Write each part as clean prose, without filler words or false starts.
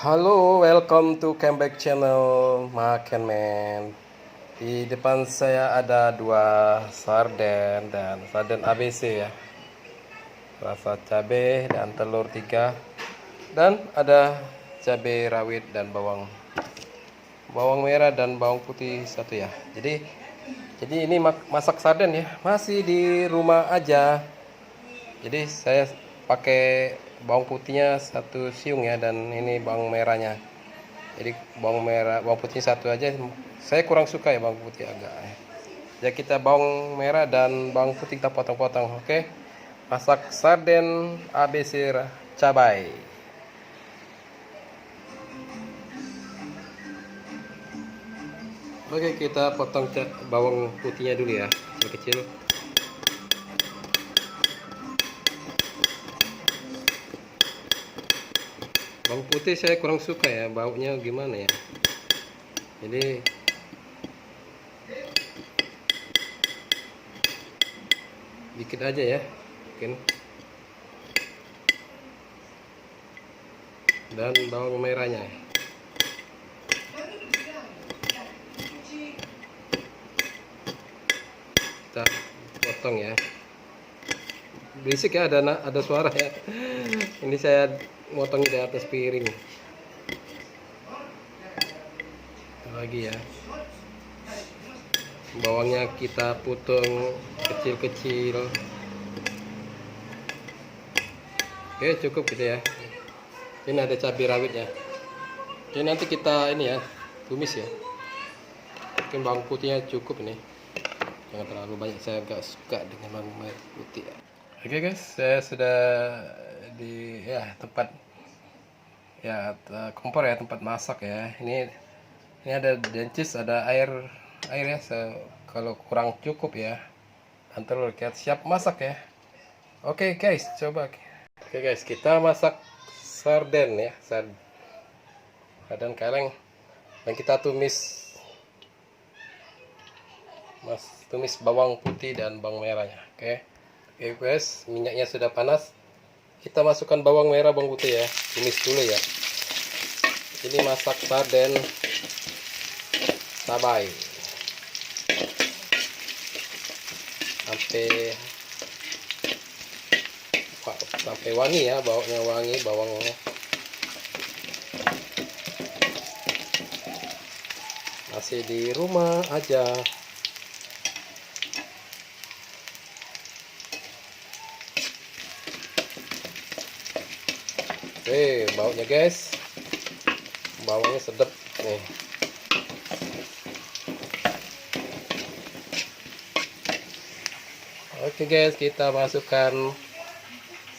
Halo, welcome to Comeback Channel Makan Man. Di depan saya ada dua sarden dan sarden ABC ya. Rasa cabai dan telur 3. Dan ada cabai rawit dan bawang merah dan bawang putih 1 ya. Jadi ini masak sarden ya. Masih di rumah aja. Jadi saya pakai bawang putihnya 1 siung ya, dan ini bawang merahnya. Jadi bawang putih 1 aja. Saya kurang suka ya bawang putih agak. Ya kita bawang merah dan bawang putih kita potong-potong. Oke. Masak sarden ABC cabai. Oke, kita potong bawang putihnya dulu ya, kecil-kecil. Bawang putih saya kurang suka ya, baunya gimana ya. Jadi dikit aja ya, mungkin. Dan bawang merahnya kita potong ya. Berisik ya, ada suara ya. Ini saya motong di atas piring. Lagi ya. Bawangnya kita potong kecil-kecil. Oke, cukup gitu ya. Ini ada cabai rawitnya. Oke, nanti kita ini ya, tumis ya. Mungkin bawang putihnya cukup ini. Jangan terlalu banyak, saya nggak suka dengan bawang putih ya. Oke guys, saya sudah di tempat kompor ya, tempat masak ya. Ini ada dencis, ada air ya. Kalau kurang cukup ya, dan telur, kita siap masak ya. Oke guys, coba. Oke guys, kita masak sarden ya, sarden kaleng, dan kita tumis bawang putih dan bawang merahnya. Oke guys, minyaknya sudah panas. Kita masukkan bawang merah, bawang putih ya, tumis dulu ya. Ini masak sarden cabai sampai wangi ya, baunya wangi, bawangnya. Masih di rumah aja. Oke, baunya guys, bawangnya sedap nih. Oke guys, kita masukkan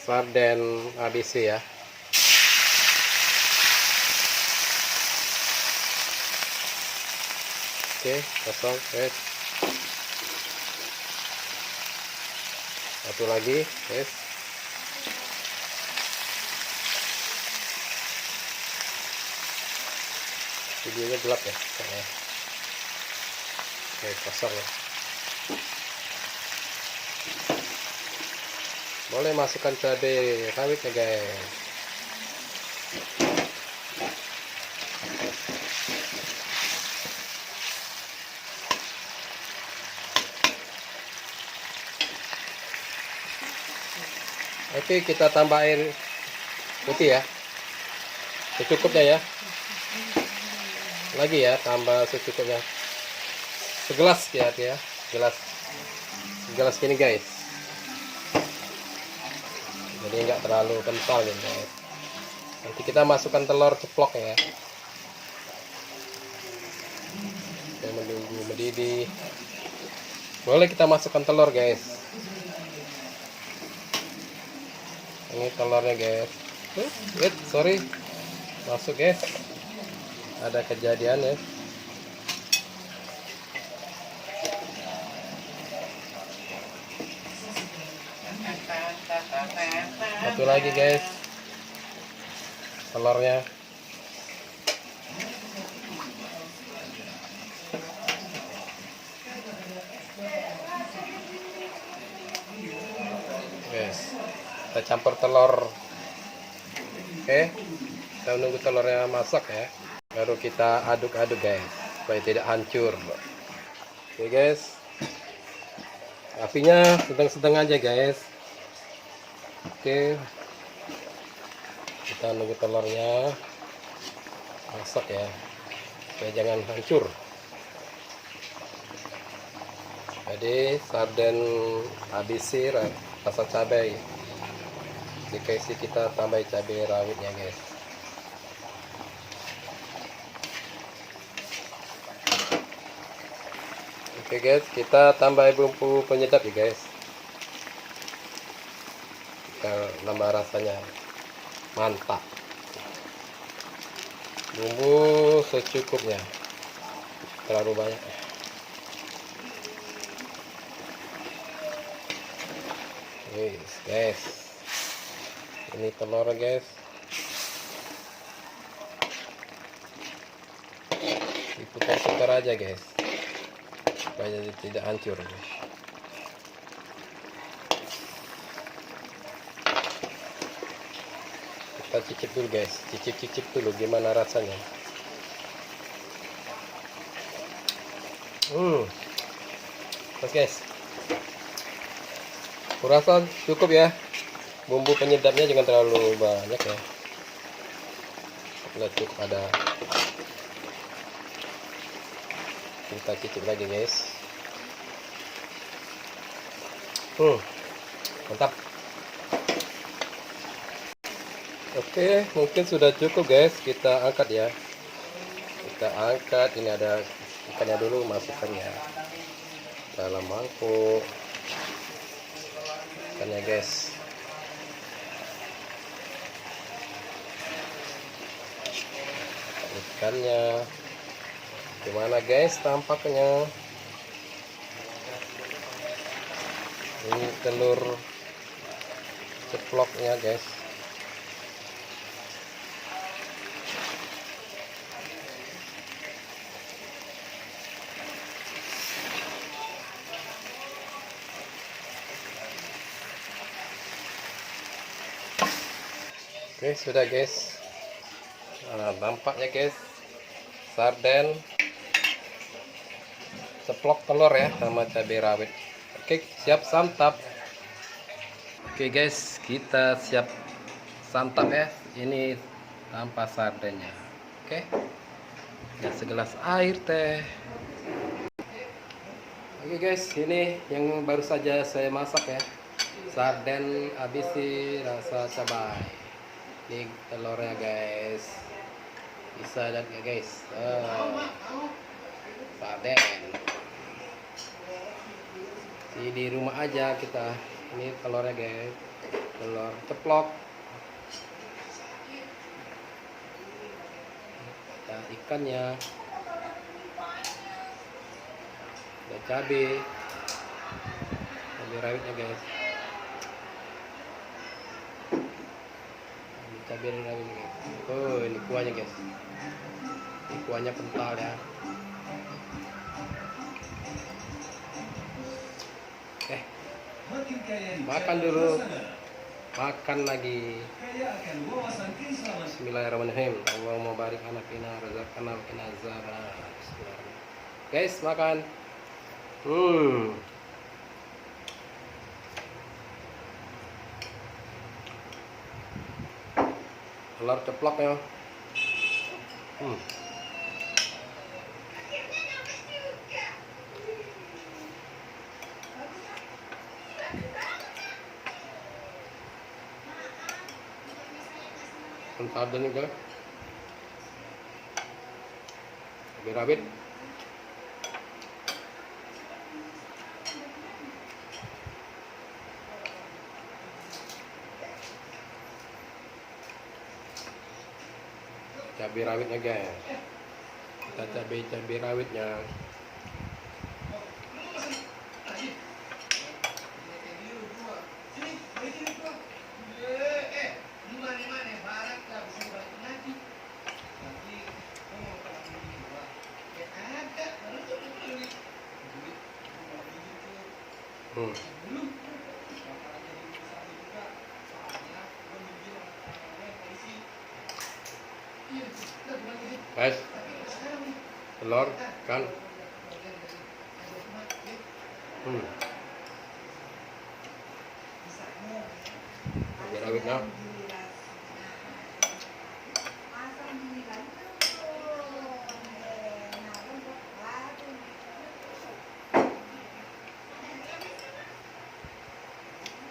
sarden ABC ya. Oke, kosong guys. Satu lagi guys. Videonya gelap ya. Oke, kosong ya. Boleh masukkan cabai rawit ya guys. Oke, kita tambah air putih ya, secukupnya ya. Lagi ya, tambah secukupnya. Segelas ya, segelas gini guys. Jadi nggak terlalu kental gitu guys. Nanti kita masukkan telur ceplok ya. Kita menunggu mendidih. Boleh kita masukkan telur guys. Ini telurnya guys. Sorry, masuk guys. Ada kejadian ya. Satu lagi guys, telurnya. Guys, kita campur telur. Oke, Kita menunggu telurnya masak ya, baru kita aduk-aduk guys, supaya tidak hancur. Oke guys, apinya sedang-sedang aja guys. Oke, kita nunggu telurnya masak ya, supaya jangan hancur. Jadi sarden ABC rasa cabai, dikasih kita tambah cabai rawitnya guys. Oke guys, kita tambah bumbu penyedap ya guys, kita nambah rasanya mantap. Bumbu secukupnya, terlalu banyak. Guys, ini telur guys, diputar-putar aja guys, supaya tidak hancur guys. Kita cicip dulu guys, cicip dulu gimana rasanya. Terus guys, kurasa cukup ya, bumbu penyedapnya jangan terlalu banyak ya, udah cukup ada. Kita cicip lagi guys. Mantap. Oke, mungkin sudah cukup guys, kita angkat ya. Kita angkat, ini ada ikannya dulu, masukkannya dalam mangkuk ikannya guys. Ikannya gimana guys tampaknya. Ini telur ceploknya guys. Oke, sudah guys. Nah, nampaknya guys, sarden ceplok telur ya sama cabai rawit. Oke, siap santap. Oke guys, kita siap santap ya. Ini tanpa sardennya. Oke, dan segelas air teh. Oke guys, ini yang baru saja saya masak ya, sarden ABC rasa cabai. Ini telurnya guys, bisa lihat ya guys. Sarden di rumah aja kita. Ini telurnya guys, telur ceplok. Ada ikannya, ada cabai rawitnya guys. Cabai rawit guys. Oh, ini kuahnya guys. Ini kuahnya kental ya. Oke, makan dulu, makan lagi. Bismillahirrahmanirrahim. Allahumma barik lana fina razaqna wa qina azaban. Guys, makan. Telur ceplok ya. Ada nih guys, cabai rawit, cabai rawitnya guys. Kita cabai rawitnya. Guys, telur kan. Rawitnya.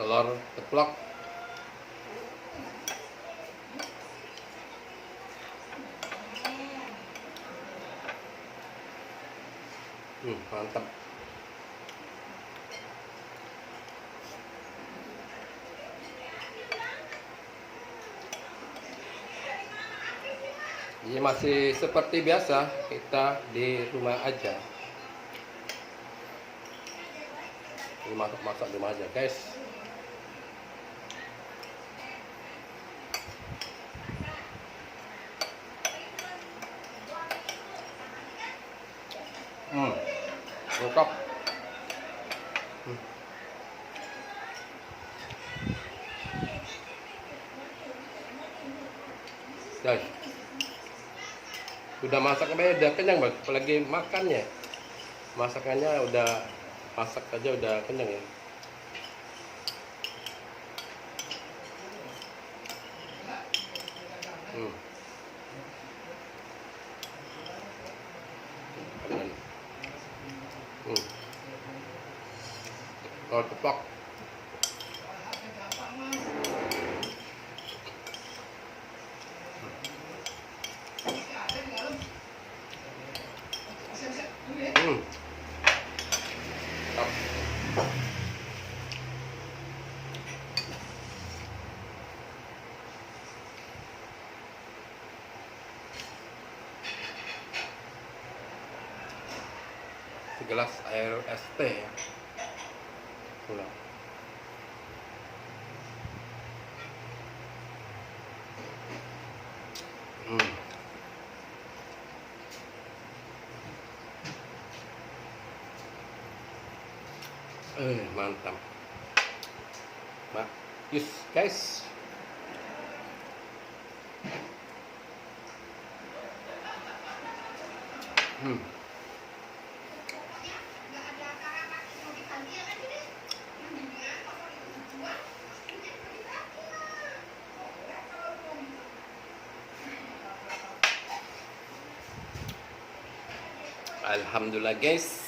Telur ceplok. Mantap. Ini masih seperti biasa, kita di rumah aja. Ini masak di rumah aja, guys. Lengkap. Guys, udah masak udah kenyang banget, apalagi makannya. Masakannya udah masak aja udah kenyang ya. Kalau ceplok. Segelas air es teh ya. Pulang. Mantap. Yes, guys. Alhamdulillah, guys.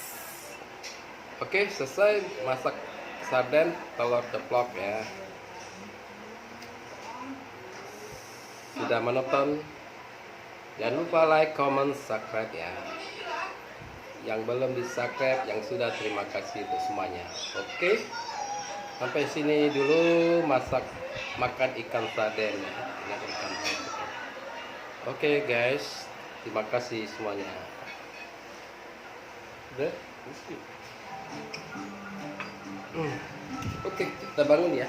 Oke, selesai masak sarden telur ceplok ya. Sudah menonton, jangan lupa like, comment, subscribe ya. Yang belum di subscribe, yang sudah, terima kasih untuk semuanya. Oke, sampai sini dulu makan ikan sarden ya. Ikan sarden. Oke guys, terima kasih semuanya. Udah. Oke, kita bangun ya.